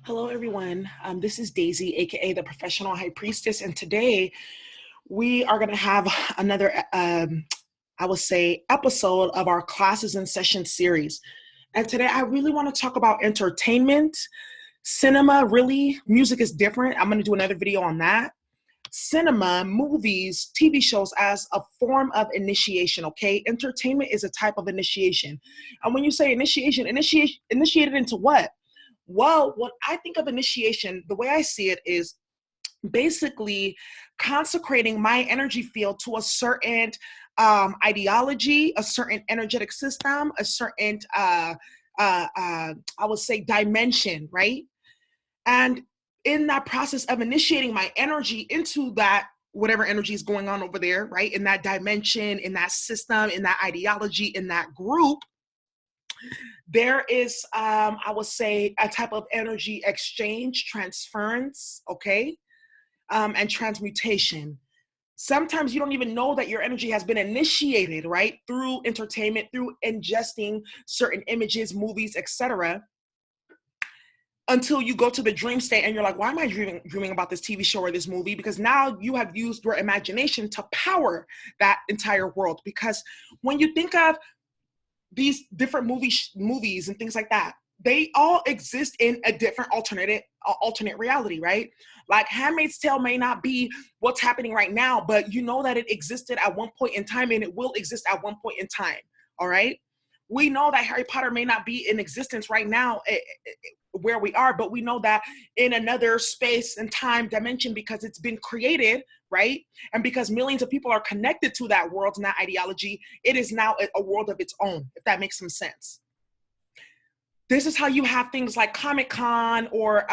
Hello, everyone. This is Daisy, aka the Professional High Priestess, and today we are going to have another, I would say, episode of our classes and session series. And today I really want to talk about entertainment, cinema. Really, music is different. I'm going to do another video on that. Cinema, movies, TV shows as a form of initiation, okay? Entertainment is a type of initiation. And when you say initiated into what? Well, what I think of initiation, the way I see it is basically consecrating my energy field to a certain ideology, a certain energetic system, a certain, I would say, dimension, right? And in that process of initiating my energy into that, whatever energy is going on over there, right? In that dimension, in that system, in that ideology, in that group, there is, I would say, a type of energy exchange, transference, okay, and transmutation. Sometimes you don't even know that your energy has been initiated, right, through entertainment, through ingesting certain images, movies, etc., until you go to the dream state and you're like, why am I dreaming about this TV show or this movie? Because now you have used your imagination to power that entire world. Because when you think of these different movies and things like that, they all exist in a different alternate reality, right? Like Handmaid's Tale may not be what's happening right now, but you know that it existed at one point in time and it will exist at one point in time, all right? We know that Harry Potter may not be in existence right now where we are, but we know that in another space and time dimension, because it's been created, right? And because millions of people are connected to that world and that ideology, it is now a world of its own, if that makes some sense. This is how you have things like Comic-Con or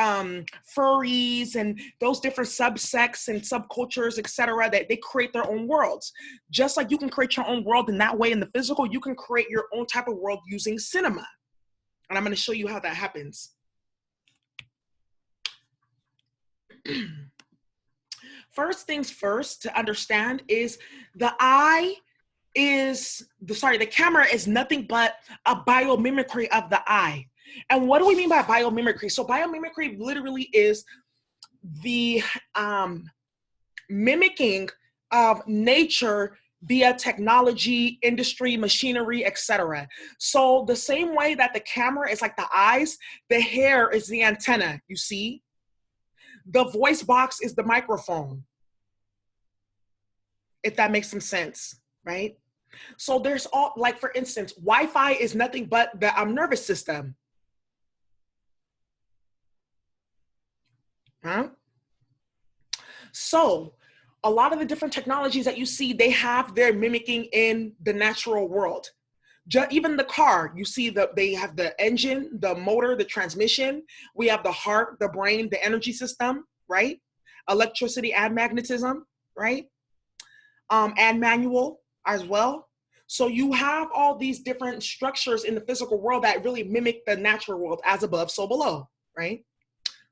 furries and those different subsects and subcultures, etc., that they create their own worlds. Just like you can create your own world in that way in the physical, you can create your own type of world using cinema. And I'm going to show you how that happens. First things first to understand is the camera is nothing but a biomimicry of the eye. And what do we mean by biomimicry? So biomimicry literally is the mimicking of nature via technology, industry, machinery, etc. So the same way that the camera is like the eyes, the hair is the antenna, you see? The voice box is the microphone, if that makes some sense, right? So there's all, like for instance, Wi-Fi is nothing but the nervous system. Huh? So a lot of the different technologies that you see, they have their mimicking in the natural world. Even the car, you see they have the engine, the motor, the transmission. We have the heart, the brain, the energy system, right? Electricity and magnetism, right? And manual as well. So you have all these different structures in the physical world that really mimic the natural world, as above, so below, right?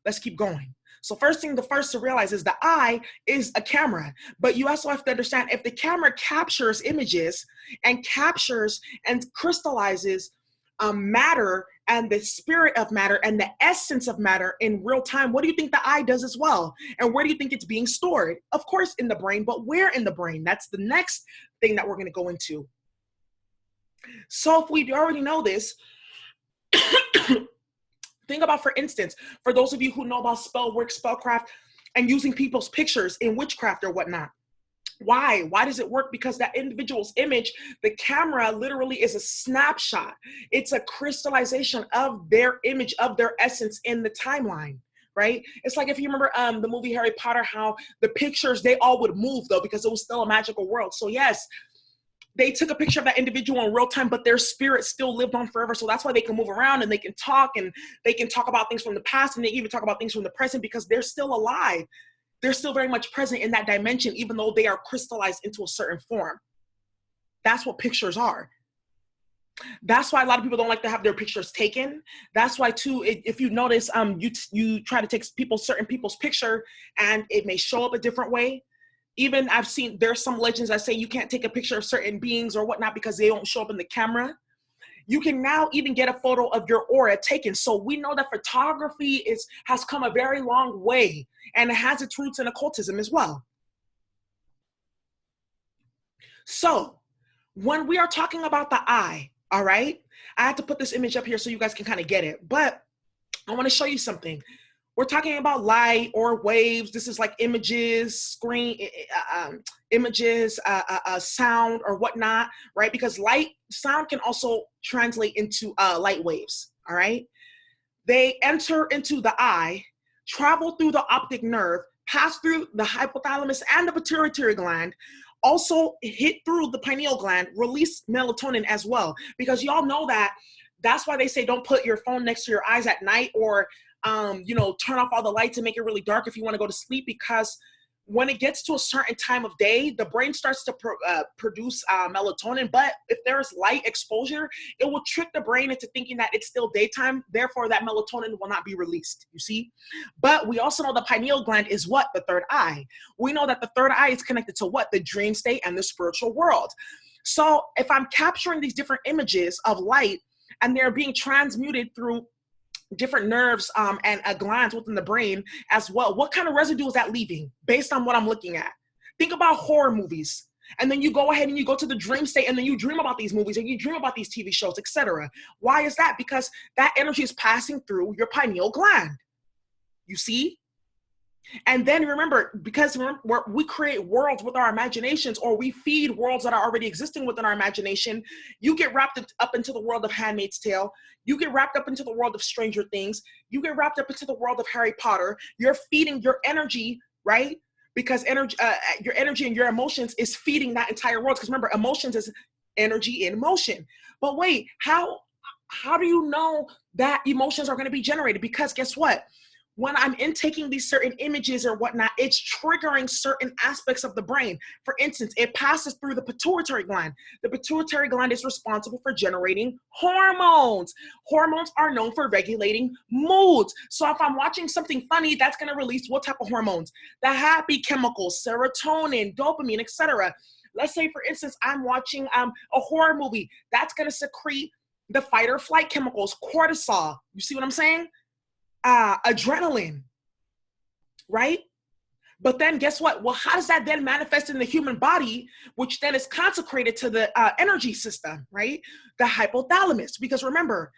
Let's keep going. So first to realize is the eye is a camera, but you also have to understand if the camera captures images and captures and crystallizes matter and the spirit of matter and the essence of matter in real time, what do you think the eye does as well? And where do you think it's being stored? Of course, in the brain, but where in the brain? That's the next thing that we're going to go into. So if we already know this, think about, for instance, for those of you who know about spell work, spellcraft, and using people's pictures in witchcraft or whatnot. Why? Why does it work? Because that individual's image, the camera literally is a snapshot. It's a crystallization of their image, of their essence in the timeline, right? It's like if you remember the movie Harry Potter, how the pictures, they all would move though, because it was still a magical world. So yes, they took a picture of that individual in real time, but their spirit still lived on forever. So that's why they can move around and they can talk about things from the past, and they even talk about things from the present because they're still alive. They're still very much present in that dimension, even though they are crystallized into a certain form. That's what pictures are. That's why a lot of people don't like to have their pictures taken. That's why too, if you notice, you try to take certain people's picture and it may show up a different way. Even I've seen, there's some legends that say you can't take a picture of certain beings or whatnot because they don't show up in the camera. You can now even get a photo of your aura taken. So we know that photography has come a very long way, and it has its roots in occultism as well. So when we are talking about the eye, all right, I had to put this image up here so you guys can kind of get it, but I want to show you something. We're talking about light or waves. This is like images, images, sound or whatnot, right? Because sound can also translate into light waves, all right? They enter into the eye, travel through the optic nerve, pass through the hypothalamus and the pituitary gland, also hit through the pineal gland, release melatonin as well. Because y'all know that's why they say don't put your phone next to your eyes at night, or turn off all the lights and make it really dark if you want to go to sleep, because when it gets to a certain time of day, the brain starts to produce melatonin. But if there's light exposure, it will trick the brain into thinking that it's still daytime. Therefore, that melatonin will not be released, you see? But we also know the pineal gland is what? The third eye. We know that the third eye is connected to what? The dream state and the spiritual world. So if I'm capturing these different images of light and they're being transmuted through different nerves and glands within the brain as well, what kind of residue is that leaving based on what I'm looking at? Think about horror movies, and then you go ahead and you go to the dream state, and then you dream about these movies and you dream about these TV shows, etc. Why is that? Because that energy is passing through your pineal gland, you see? And then remember, because we create worlds with our imaginations, or we feed worlds that are already existing within our imagination. You get wrapped up into the world of Handmaid's Tale. You get wrapped up into the world of Stranger Things. You get wrapped up into the world of Harry Potter. You're feeding your energy, right? Because your energy and your emotions is feeding that entire world. Because remember, emotions is energy in motion. But wait, how do you know that emotions are going to be generated? Because guess what? When I'm intaking these certain images or whatnot, it's triggering certain aspects of the brain. For instance, it passes through the pituitary gland. The pituitary gland is responsible for generating hormones. Hormones are known for regulating moods. So if I'm watching something funny, that's going to release what type of hormones? The happy chemicals, serotonin, dopamine, etc. Let's say, for instance, I'm watching a horror movie. That's going to secrete the fight or flight chemicals, cortisol. You see what I'm saying? Adrenaline, right? But then guess what? Well, how does that then manifest in the human body, which then is consecrated to the energy system, right? The hypothalamus. Because remember,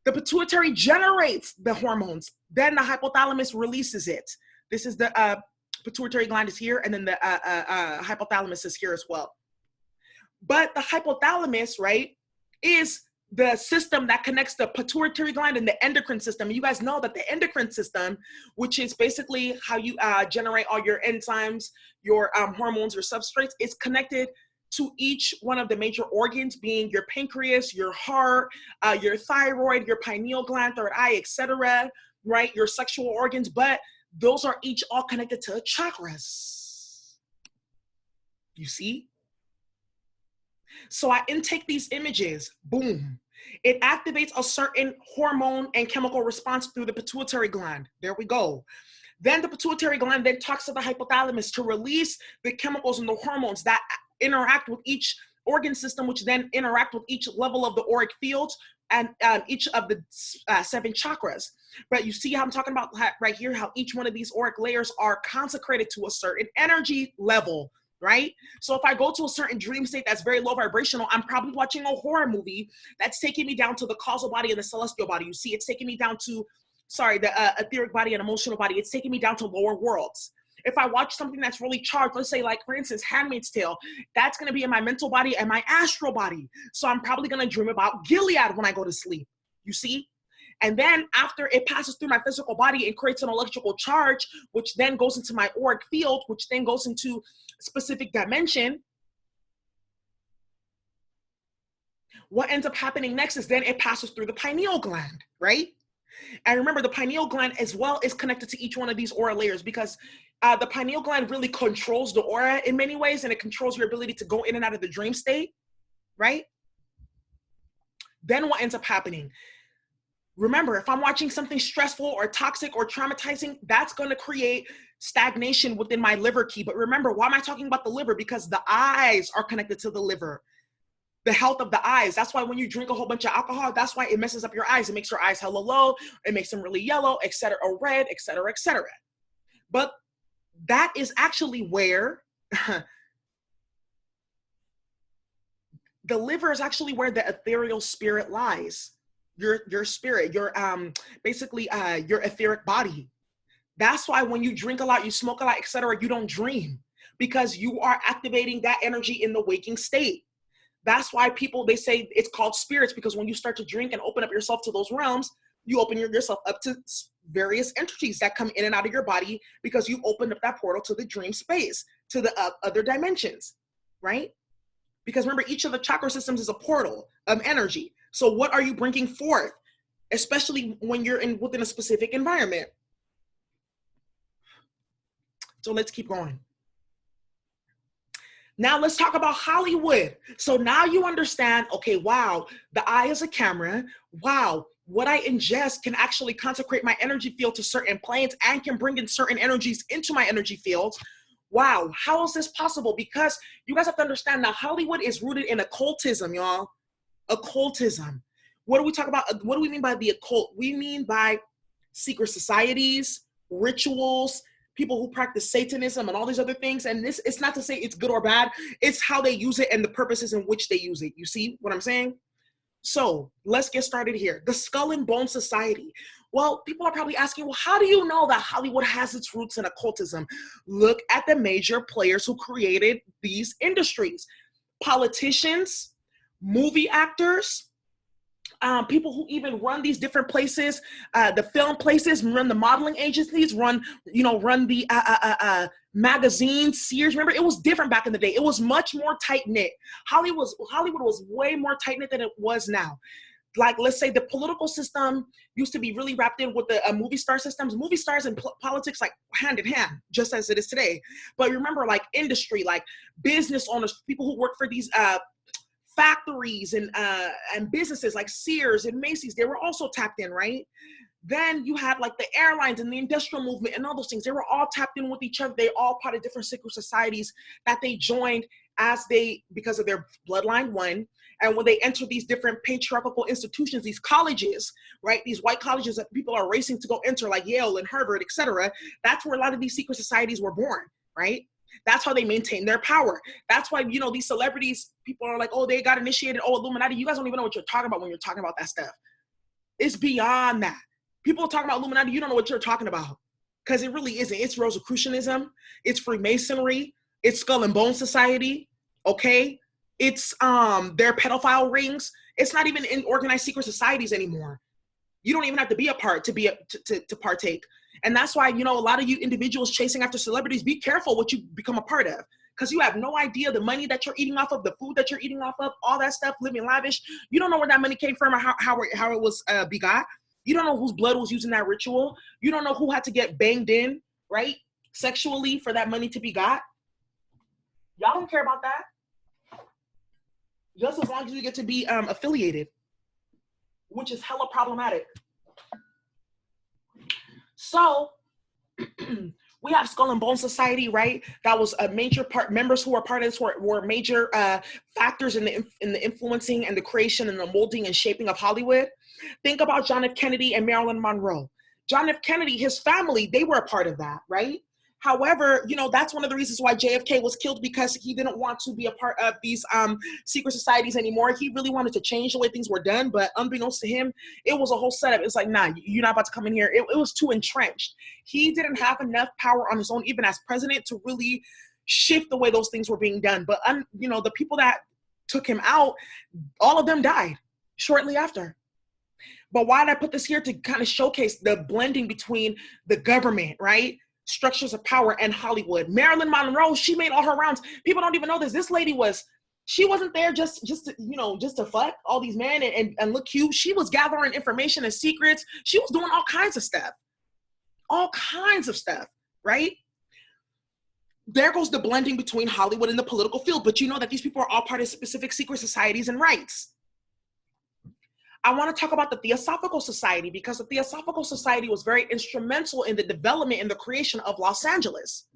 the pituitary generates the hormones, then the hypothalamus releases it. This is the pituitary gland is here, and then the hypothalamus is here as well. But the hypothalamus, right, is the system that connects the pituitary gland and the endocrine system. You guys know that the endocrine system, which is basically how you generate all your enzymes, your hormones, your substrates, is connected to each one of the major organs, being your pancreas, your heart, your thyroid, your pineal gland, third eye, etc., right? Your sexual organs, but those are each all connected to chakras. You see? So I intake these images, boom. It activates a certain hormone and chemical response through the pituitary gland. There we go. Then the pituitary gland then talks to the hypothalamus to release the chemicals and the hormones that interact with each organ system, which then interact with each level of the auric field and each of the 7 chakras. But you see how I'm talking about right here, how each one of these auric layers are consecrated to a certain energy level, right? So if I go to a certain dream state that's very low vibrational, I'm probably watching a horror movie that's taking me down to the causal body and the celestial body. You see, it's taking me down to, the etheric body and emotional body. It's taking me down to lower worlds. If I watch something that's really charged, let's say like, for instance, Handmaid's Tale, that's going to be in my mental body and my astral body. So I'm probably going to dream about Gilead when I go to sleep, you see? And then after it passes through my physical body, it creates an electrical charge, which then goes into my auric field, which then goes into a specific dimension. What ends up happening next is then it passes through the pineal gland, right? And remember, the pineal gland as well is connected to each one of these aura layers, because the pineal gland really controls the aura in many ways, and it controls your ability to go in and out of the dream state, right? Then what ends up happening? Remember, if I'm watching something stressful or toxic or traumatizing, that's going to create stagnation within my liver key. But remember, why am I talking about the liver? Because the eyes are connected to the liver. The health of the eyes. That's why when you drink a whole bunch of alcohol, that's why it messes up your eyes. It makes your eyes hella low. It makes them really yellow, etc., or red, etc., etc. But that is actually where the liver is actually where the ethereal spirit lies. Your spirit, your basically your etheric body. That's why when you drink a lot, you smoke a lot, etc., you don't dream, because you are activating that energy in the waking state. That's why people, they say it's called spirits, because when you start to drink and open up yourself to those realms, you open yourself up to various entities that come in and out of your body, because you opened up that portal to the dream space, to the other dimensions, right? Because remember, each of the chakra systems is a portal of energy. So what are you bringing forth, especially when you're within a specific environment? So let's keep going. Now let's talk about Hollywood. So now you understand, okay, wow, the eye is a camera. Wow, what I ingest can actually consecrate my energy field to certain planes and can bring in certain energies into my energy fields. Wow, how is this possible? Because you guys have to understand now, Hollywood is rooted in occultism, y'all. Occultism. What do we talk about? What do we mean by the occult? We mean by secret societies, rituals, people who practice Satanism and all these other things. And this, it's not to say it's good or bad. It's how they use it and the purposes in which they use it. You see what I'm saying? So let's get started here. The Skull and Bone Society. Well, people are probably asking, well, how do you know that Hollywood has its roots in occultism? Look at the major players who created these industries. Politicians, movie actors, people who even run these different places, the film places, run the modeling agencies, run the magazines, Sears. Remember, it was different back in the day. It was much more tight-knit. Hollywood was way more tight-knit than it was now. Like, let's say the political system used to be really wrapped in with the movie star systems. Movie stars and politics, like, hand in hand, just as it is today. But remember, like, industry, like business owners, people who work for these factories and businesses like Sears and Macy's, they were also tapped in, right? Then you had like the airlines and the industrial movement and all those things. They were all tapped in with each other. They all part of different secret societies that they joined because of their bloodline, one. And when they enter these different patriarchal institutions, these colleges, right? These white colleges that people are racing to go enter, like Yale and Harvard, etc. That's where a lot of these secret societies were born, right? That's how they maintain their power. That's why, these celebrities, people are like, oh, they got initiated. Oh, Illuminati. You guys don't even know what you're talking about when you're talking about that stuff. It's beyond that. People are talking about Illuminati. You don't know what you're talking about, because it really isn't. It's Rosicrucianism. It's Freemasonry. It's Skull and Bone Society. Okay. It's their pedophile rings. It's not even in organized secret societies anymore. You don't even have to be a part to partake. And that's why, a lot of you individuals chasing after celebrities, be careful what you become a part of, because you have no idea the money that you're eating off of, the food that you're eating off of, all that stuff, living lavish. You don't know where that money came from or how it was begot. You don't know whose blood was used in that ritual. You don't know who had to get banged in, right, sexually for that money to be got. Y'all don't care about that. Just as long as you get to be affiliated, which is hella problematic. So we have Skull and Bone Society, right? That was a major part. Members who were part of this were major factors in the influencing and the creation and the molding and shaping of Hollywood. Think about John F. Kennedy and Marilyn Monroe. John F. Kennedy, his family, they were a part of that, right? However, that's one of the reasons why JFK was killed, because he didn't want to be a part of these secret societies anymore. He really wanted to change the way things were done, but unbeknownst to him, it was a whole setup. It's like, nah, you're not about to come in here. It was too entrenched. He didn't have enough power on his own, even as president, to really shift the way those things were being done. But, the people that took him out, all of them died shortly after. But why did I put this here? To kind of showcase the blending between the government, right? Structures of power and Hollywood. Marilyn Monroe, she made all her rounds. People don't even know this. This lady she wasn't there just to fuck all these men and look cute. She was gathering information and secrets. She was doing all kinds of stuff, right? There goes the blending between Hollywood and the political field. But you know that these people are all part of specific secret societies and rites. I want to talk about the Theosophical Society, because the Theosophical Society was very instrumental in the development and the creation of Los Angeles.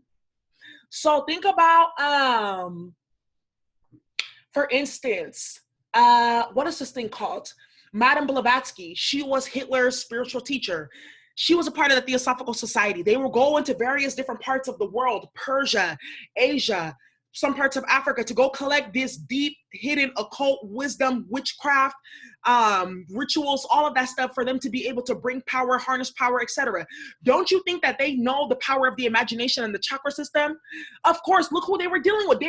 So think about, for instance, what is this thing called? Madame Blavatsky. She was Hitler's spiritual teacher. She was a part of the Theosophical Society. They will go into various different parts of the world, Persia, Asia, some parts of Africa, to go collect this deep, hidden occult wisdom, witchcraft, rituals, all of that stuff for them to be able to bring power, harness power, etc. Don't you think that they know the power of the imagination and the chakra system? Of course, look who they were dealing with. They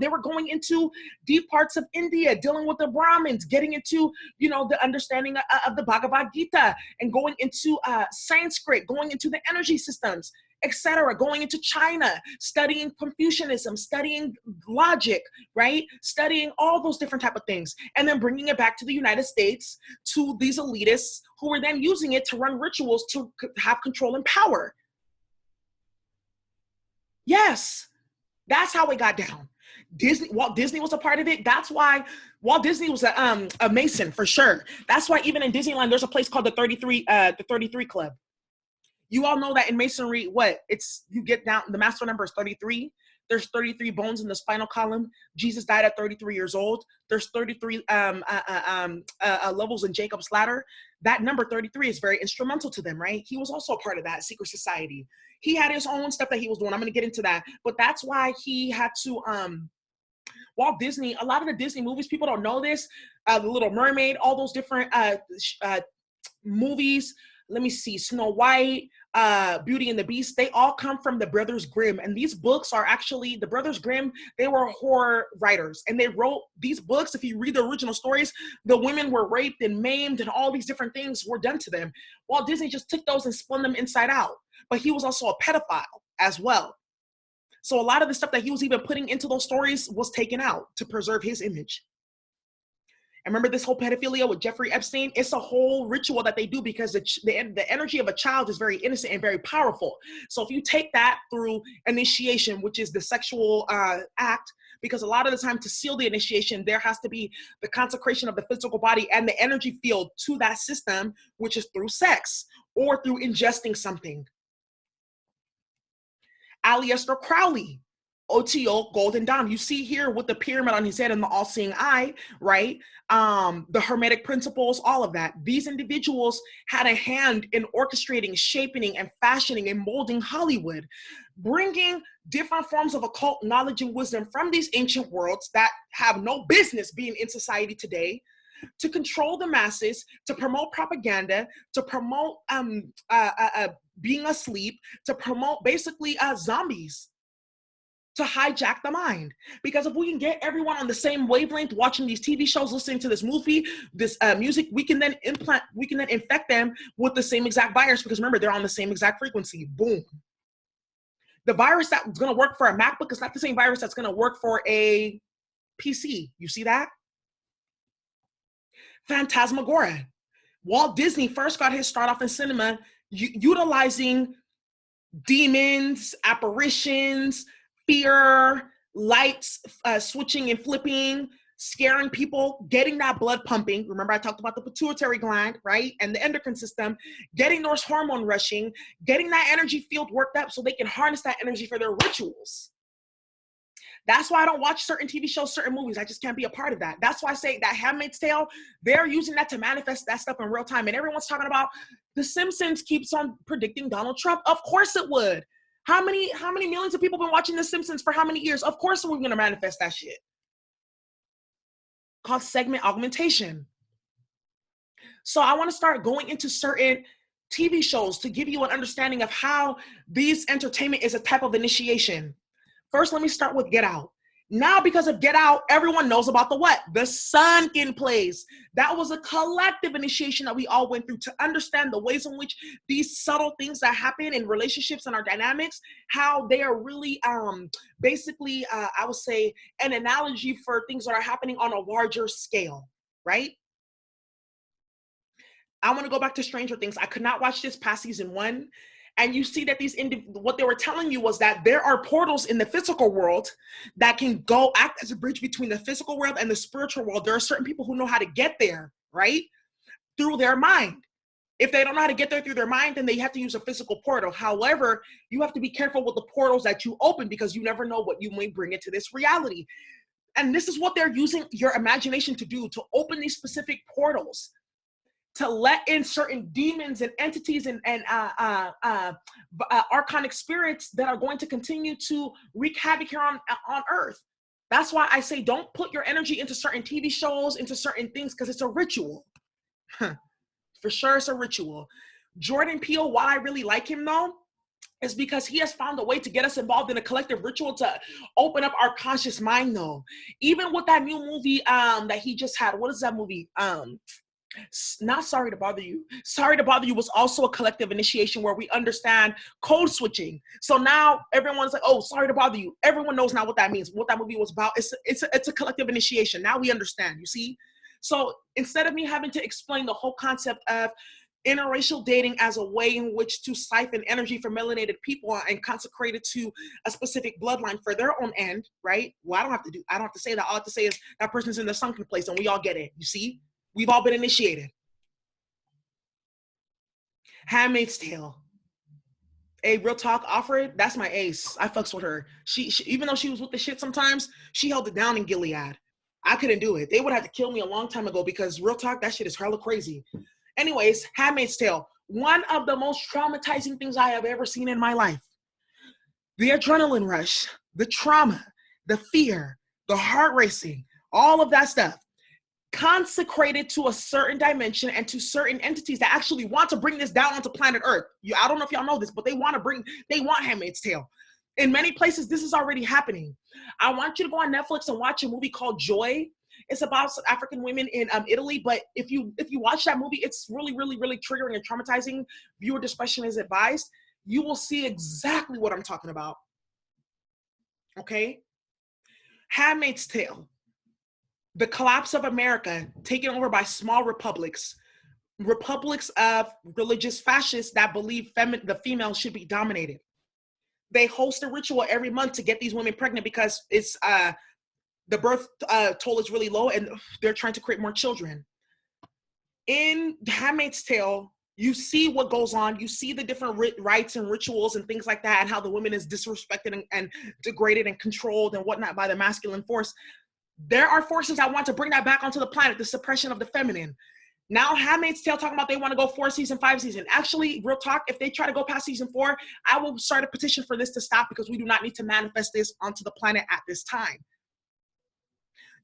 were going into deep parts of India, dealing with the Brahmins, getting into, the understanding of the Bhagavad Gita, and going into Sanskrit, going into the energy systems, etc., going into China, studying Confucianism, studying logic, right? Studying all those different type of things, and then bringing it back to the United States to these elitists who were then using it to run rituals to have control and power. Yes, that's how it got down. Walt Disney was a part of it. That's why Walt Disney was a Mason for sure. That's why even in Disneyland, there's a place called the 33 Club. You all know that in Masonry, you get down, the master number is 33. There's 33 bones in the spinal column. Jesus died at 33 years old. There's 33 levels in Jacob's ladder. That number 33 is very instrumental to them, right? He was also a part of that secret society. He had his own stuff that he was doing. I'm going to get into that. But that's why he had to, Walt Disney, a lot of the Disney movies, people don't know this, The Little Mermaid, all those different movies, let me see, Snow White, Beauty and the Beast, they all come from the Brothers Grimm. And these books are actually, the Brothers Grimm, they were horror writers. And they wrote these books. If you read the original stories, the women were raped and maimed and all these different things were done to them. Walt Disney just took those and spun them inside out. But he was also a pedophile as well. So a lot of the stuff that he was even putting into those stories was taken out to preserve his image. And remember this whole pedophilia with Jeffrey Epstein? It's a whole ritual that they do because the energy of a child is very innocent and very powerful. So if you take that through initiation, which is the sexual act, because a lot of the time to seal the initiation, there has to be the consecration of the physical body and the energy field to that system, which is through sex or through ingesting something. Aleister Crowley, OTO, Golden Dawn. You see here with the pyramid on his head and the all-seeing eye, right? The Hermetic principles, all of that. These individuals had a hand in orchestrating, shaping, and fashioning and molding Hollywood, bringing different forms of occult knowledge and wisdom from these ancient worlds that have no business being in society today, to control the masses, to promote propaganda, to promote being asleep, to promote basically zombies, to hijack the mind. Because if we can get everyone on the same wavelength, watching these TV shows, listening to this movie, this music, we can then infect them with the same exact virus, because remember, they're on the same exact frequency. Boom. The virus that's going to work for a MacBook is not the same virus that's going to work for a PC. You see that? Phantasmagoria. Walt Disney first got his start off in cinema utilizing demons, apparitions, fear, lights switching and flipping, scaring people, getting that blood pumping. Remember I talked about the pituitary gland, right? And the endocrine system, getting those hormone rushing, getting that energy field worked up so they can harness that energy for their rituals. That's why I don't watch certain TV shows, certain movies. I just can't be a part of that. That's why I say that Handmaid's Tale, they're using that to manifest that stuff in real time. And everyone's talking about The Simpsons keeps on predicting Donald Trump. Of course it would. How many millions of people have been watching The Simpsons for how many years? Of course we're going to manifest that shit. Called segment augmentation. So I want to start going into certain TV shows to give you an understanding of how these entertainment is a type of initiation. First, let me start with Get Out. Now, because of Get Out, everyone knows about the what? The sunken place. That was a collective initiation that we all went through to understand the ways in which these subtle things that happen in relationships and our dynamics, how they are really basically, I would say, an analogy for things that are happening on a larger scale, right? I want to go back to Stranger Things. I could not watch this past season 1. And you see that what they were telling you was that there are portals in the physical world that can go act as a bridge between the physical world and the spiritual world. There are certain people who know how to get there, right? Through their mind. If they don't know how to get there through their mind, then they have to use a physical portal. However, you have to be careful with the portals that you open because you never know what you may bring into this reality. And this is what they're using your imagination to do, to open these specific portals, to let in certain demons and entities and archonic spirits that are going to continue to wreak havoc here on Earth. That's why I say don't put your energy into certain TV shows, into certain things, because it's a ritual. For sure, it's a ritual. Jordan Peele, why I really like him though, is because he has found a way to get us involved in a collective ritual to open up our conscious mind though. Even with that new movie that he just had, what is that movie? Not Sorry to Bother You. Sorry to Bother You was also a collective initiation where we understand code switching. So now everyone's like, oh, sorry to bother you. Everyone knows now what that means, what that movie was about. It's a collective initiation. Now we understand, you see? So instead of me having to explain the whole concept of interracial dating as a way in which to siphon energy from melanated people and consecrate it to a specific bloodline for their own end, right? Well, I don't have to say that. All I have to say is that person's in the sunken place and we all get it, you see? We've all been initiated. Handmaid's Tale. A real talk offered, that's my ace. I fucks with her. She even though she was with the shit sometimes, she held it down in Gilead. I couldn't do it. They would have to kill me a long time ago because real talk, that shit is hella crazy. Anyways, Handmaid's Tale. One of the most traumatizing things I have ever seen in my life. The adrenaline rush, the trauma, the fear, the heart racing, all of that stuff. Consecrated to a certain dimension and to certain entities that actually want to bring this down onto planet Earth. I don't know if y'all know this, but they want Handmaid's Tale. In many places, this is already happening. I want you to go on Netflix and watch a movie called Joy. It's about South African women in Italy, but if you watch that movie, it's really, really, really triggering and traumatizing. Viewer discretion is advised. You will see exactly what I'm talking about. Okay? Handmaid's Tale. The collapse of America taken over by small republics of religious fascists that believe the female should be dominated. They host a ritual every month to get these women pregnant because it's the birth toll is really low and they're trying to create more children. In Handmaid's Tale, you see what goes on. You see the different rites and rituals and things like that, and how the woman is disrespected and degraded and controlled and whatnot by the masculine force. There are forces that want to bring that back onto the planet, the suppression of the feminine. Now, Handmaid's Tale talking about they want to go 4 season, 5 season. Actually, real talk, if they try to go past season 4, I will start a petition for this to stop because we do not need to manifest this onto the planet at this time.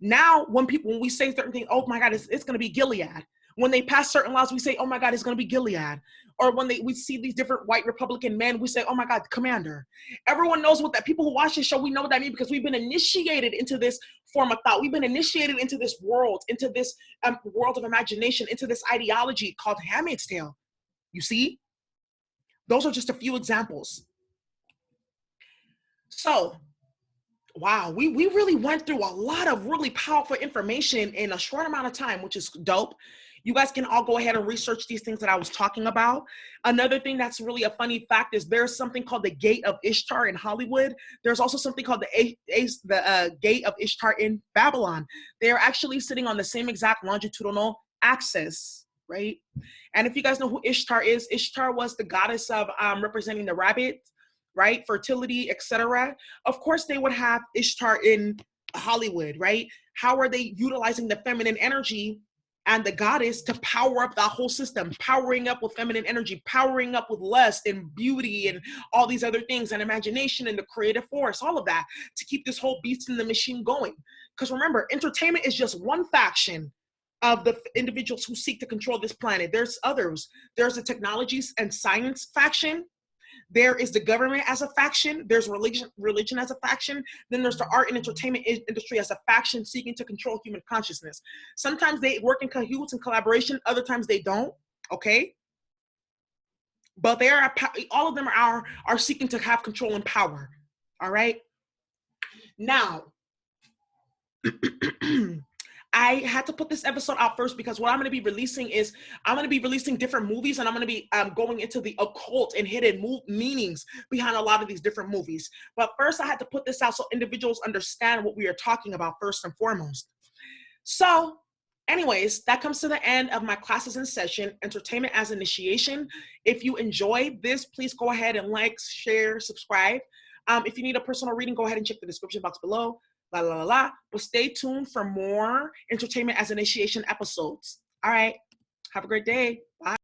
Now, when we say certain things, oh my God, it's going to be Gilead. When they pass certain laws, we say, oh my God, it's going to be Gilead. Or when we see these different white Republican men, we say, oh my God, Commander. Everyone knows what that, people who watch this show, we know what that means because we've been initiated into this form of thought. We've been initiated into this world, into this world of imagination, into this ideology called Handmaid's Tale. You see? Those are just a few examples. So, wow, we really went through a lot of really powerful information in a short amount of time, which is dope. You guys can all go ahead and research these things that I was talking about. Another thing that's really a funny fact is there's something called the Gate of Ishtar in Hollywood. There's also something called the Gate of Ishtar in Babylon. They're actually sitting on the same exact longitudinal axis, right? And if you guys know who Ishtar is, Ishtar was the goddess of representing the rabbit, right? Fertility, etc. Of course, they would have Ishtar in Hollywood, right? How are they utilizing the feminine energy and the goddess to power up that whole system, powering up with feminine energy, powering up with lust and beauty and all these other things and imagination and the creative force, all of that to keep this whole beast in the machine going. Because remember, entertainment is just one faction of the individuals who seek to control this planet. There's others. There's the technologies and science faction. There is the government as a faction. There's religion as a faction. Then there's the art and entertainment industry as a faction seeking to control human consciousness. Sometimes they work in cahoots and collaboration. Other times they don't. Okay. But they are all of them are seeking to have control and power. All right. Now, I had to put this episode out first because what I'm going to be releasing is I'm going to be releasing different movies and I'm going to be going into the occult and hidden meanings behind a lot of these different movies. But first I had to put this out so individuals understand what we are talking about first and foremost. So anyways, that comes to the end of my classes in session, Entertainment as Initiation. If you enjoyed this, please go ahead and like, share, subscribe. If you need a personal reading, go ahead and check the description box below. la la la la. But stay tuned for more entertainment as initiation episodes. All right. Have a great day. Bye.